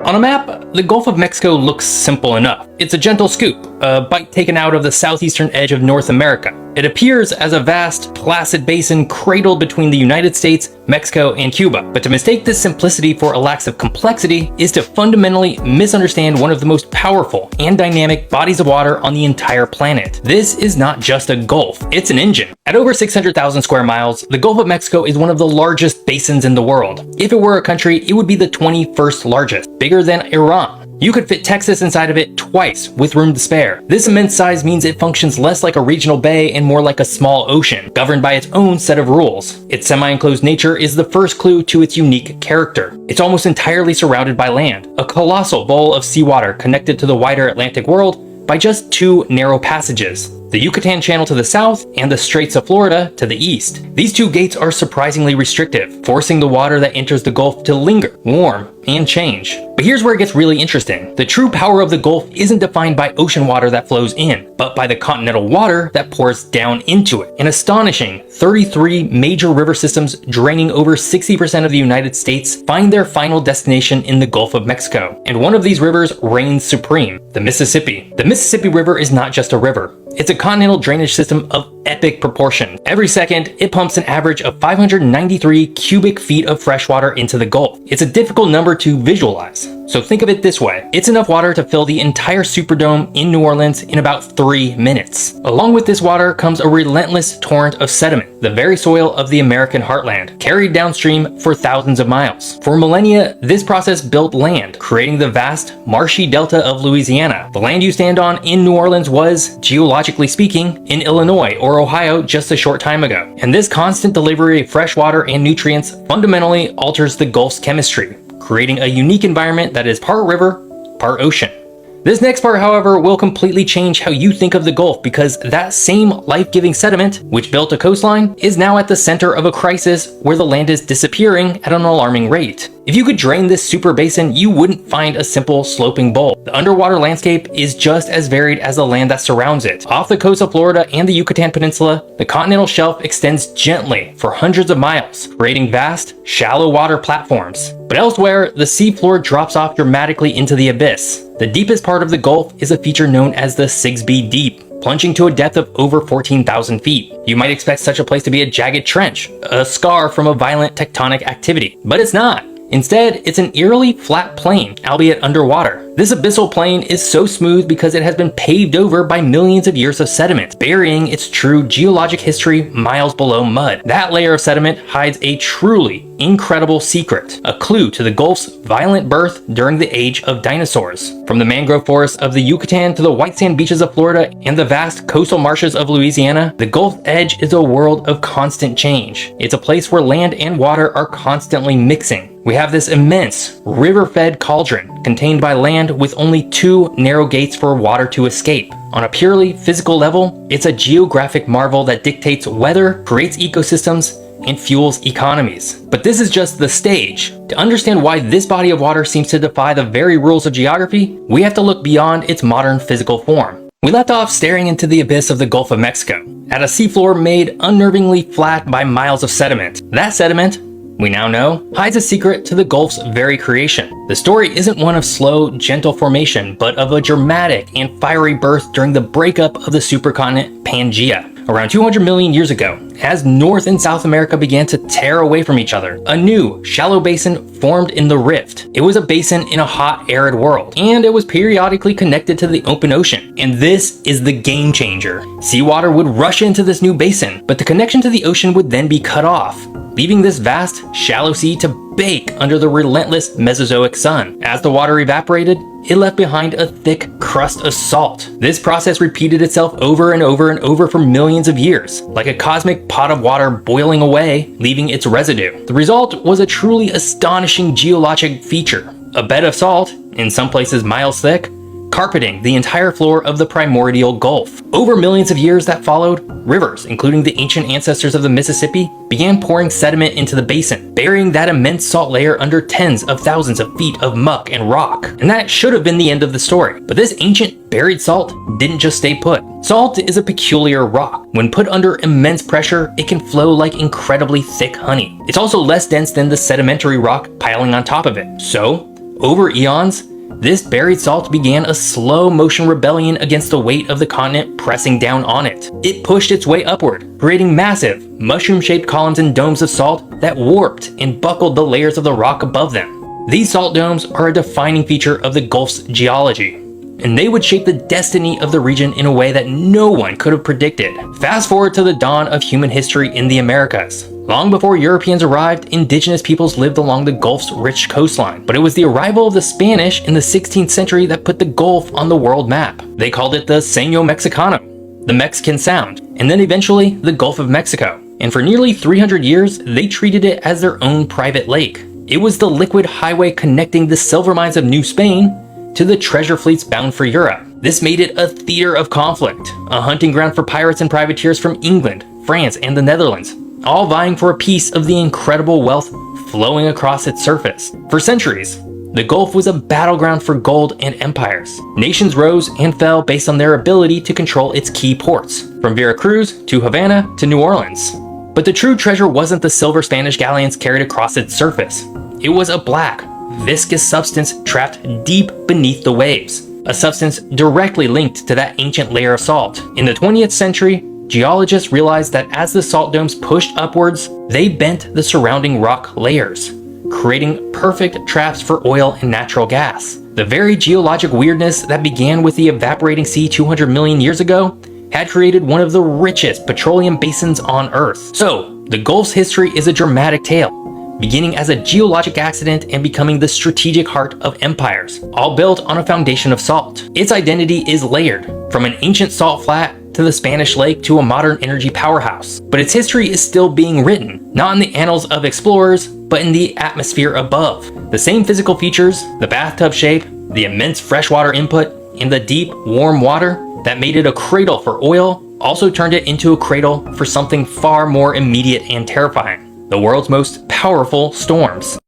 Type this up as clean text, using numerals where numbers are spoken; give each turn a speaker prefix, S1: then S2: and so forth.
S1: On a map, the Gulf of Mexico looks simple enough. It's a gentle scoop, a bite taken out of the southeastern edge of North America. It appears as a vast, placid basin cradled between the United States, Mexico, and Cuba. But to mistake this simplicity for a lack of complexity is to fundamentally misunderstand one of the most powerful and dynamic bodies of water on the entire planet. This is not just a gulf, it's an engine. At over 600,000 square miles, the Gulf of Mexico is one of the largest basins in the world. If it were a country, it would be the 21st largest, bigger than Iran. You could fit Texas inside of it twice, with room to spare. This immense size means it functions less like a regional bay and more like a small ocean, governed by its own set of rules. Its semi-enclosed nature is the first clue to its unique character. It's almost entirely surrounded by land, a colossal bowl of seawater connected to the wider Atlantic world by just two narrow passages: the Yucatan Channel to the south and the Straits of Florida to the east. These two gates are surprisingly restrictive, forcing the water that enters the Gulf to linger, warm, and change. But here's where it gets really interesting. The true power of the Gulf isn't defined by ocean water that flows in, but by the continental water that pours down into it. An astonishing 33 major river systems draining over 60% of the United States find their final destination in the Gulf of Mexico. And one of these rivers reigns supreme, the Mississippi. The Mississippi River is not just a river. It's a continental drainage system of epic proportion. Every second, it pumps an average of 593 cubic feet of fresh water into the Gulf. It's a difficult number to visualize. So think of it this way. It's enough water to fill the entire Superdome in New Orleans in about 3 minutes. Along with this water comes a relentless torrent of sediment, the very soil of the American heartland, carried downstream for thousands of miles. For millennia, this process built land, creating the vast, marshy delta of Louisiana. The land you stand on in New Orleans was, geologically speaking, in Illinois or Ohio just a short time ago. And this constant delivery of fresh water and nutrients fundamentally alters the Gulf's chemistry, creating a unique environment that is part river, part ocean. This next part, however, will completely change how you think of the Gulf, because that same life-giving sediment, which built a coastline, is now at the center of a crisis where the land is disappearing at an alarming rate. If you could drain this super basin, you wouldn't find a simple sloping bowl. The underwater landscape is just as varied as the land that surrounds it. Off the coast of Florida and the Yucatan Peninsula, the continental shelf extends gently for hundreds of miles, creating vast, shallow water platforms. But elsewhere, the seafloor drops off dramatically into the abyss. The deepest part of the Gulf is a feature known as the Sigsbee Deep, plunging to a depth of over 14,000 feet. You might expect such a place to be a jagged trench, a scar from a violent tectonic activity, but it's not. Instead, it's an eerily flat plain, albeit underwater. This abyssal plain is so smooth because it has been paved over by millions of years of sediment, burying its true geologic history miles below mud. That layer of sediment hides a truly incredible secret, a clue to the Gulf's violent birth during the age of dinosaurs. From the mangrove forests of the Yucatan to the white sand beaches of Florida and the vast coastal marshes of Louisiana, the Gulf Edge is a world of constant change. It's a place where land and water are constantly mixing. We have this immense, river-fed cauldron contained by land with only 2 narrow gates for water to escape. On a purely physical level, it's a geographic marvel that dictates weather, creates ecosystems, and fuels economies. But this is just the stage. To understand why this body of water seems to defy the very rules of geography, we have to look beyond its modern physical form. We left off staring into the abyss of the Gulf of Mexico, at a seafloor made unnervingly flat by miles of sediment. That sediment, we now know, hides a secret to the Gulf's very creation. The story isn't one of slow, gentle formation, but of a dramatic and fiery birth during the breakup of the supercontinent Pangaea. Around 200 million years ago, as North and South America began to tear away from each other, a new, shallow basin formed in the rift. It was a basin in a hot, arid world, and it was periodically connected to the open ocean. And this is the game changer. Seawater would rush into this new basin, but the connection to the ocean would then be cut off, leaving this vast, shallow sea to bake under the relentless Mesozoic sun. As the water evaporated, it left behind a thick crust of salt. This process repeated itself over and over and over for millions of years, like a cosmic pot of water boiling away, leaving its residue. The result was a truly astonishing geologic feature, a bed of salt, in some places miles thick, carpeting the entire floor of the primordial Gulf. Over millions of years that followed, rivers, including the ancient ancestors of the Mississippi, began pouring sediment into the basin, burying that immense salt layer under tens of thousands of feet of muck and rock. And that should have been the end of the story. But this ancient buried salt didn't just stay put. Salt is a peculiar rock. When put under immense pressure, it can flow like incredibly thick honey. It's also less dense than the sedimentary rock piling on top of it. So, Over eons, this buried salt began a slow motion rebellion against the weight of the continent pressing down on it. It pushed its way upward, creating massive, mushroom-shaped columns and domes of salt that warped and buckled the layers of the rock above them. These salt domes are a defining feature of the Gulf's geology, and they would shape the destiny of the region in a way that no one could have predicted. Fast forward to the dawn of human history in the Americas. Long before Europeans arrived, indigenous peoples lived along the Gulf's rich coastline, but it was the arrival of the Spanish in the 16th century that put the Gulf on the world map. They called it the Seño Mexicano, the Mexican Sound, and then eventually the Gulf of Mexico. And for nearly 300 years, they treated it as their own private lake. It was the liquid highway connecting the silver mines of New Spain to the treasure fleets bound for Europe. This made it a theater of conflict, a hunting ground for pirates and privateers from England, France, and the Netherlands, all vying for a piece of the incredible wealth flowing across its surface. For centuries, the Gulf was a battleground for gold and empires. Nations rose and fell based on their ability to control its key ports, from Veracruz to Havana to New Orleans. But the true treasure wasn't the silver Spanish galleons carried across its surface. It was a black, viscous substance trapped deep beneath the waves, a substance directly linked to that ancient layer of salt. In the 20th century, geologists realized that as the salt domes pushed upwards, they bent the surrounding rock layers, creating perfect traps for oil and natural gas. The very geologic weirdness that began with the evaporating sea 200 million years ago had created one of the richest petroleum basins on Earth. So, the Gulf's history is a dramatic tale, beginning as a geologic accident and becoming the strategic heart of empires, all built on a foundation of salt. Its identity is layered, from an ancient salt flat to the Spanish lake to a modern energy powerhouse. But its history is still being written, not in the annals of explorers, but in the atmosphere above. The same physical features, the bathtub shape, the immense freshwater input, and the deep, warm water that made it a cradle for oil, also turned it into a cradle for something far more immediate and terrifying: the world's most powerful storms.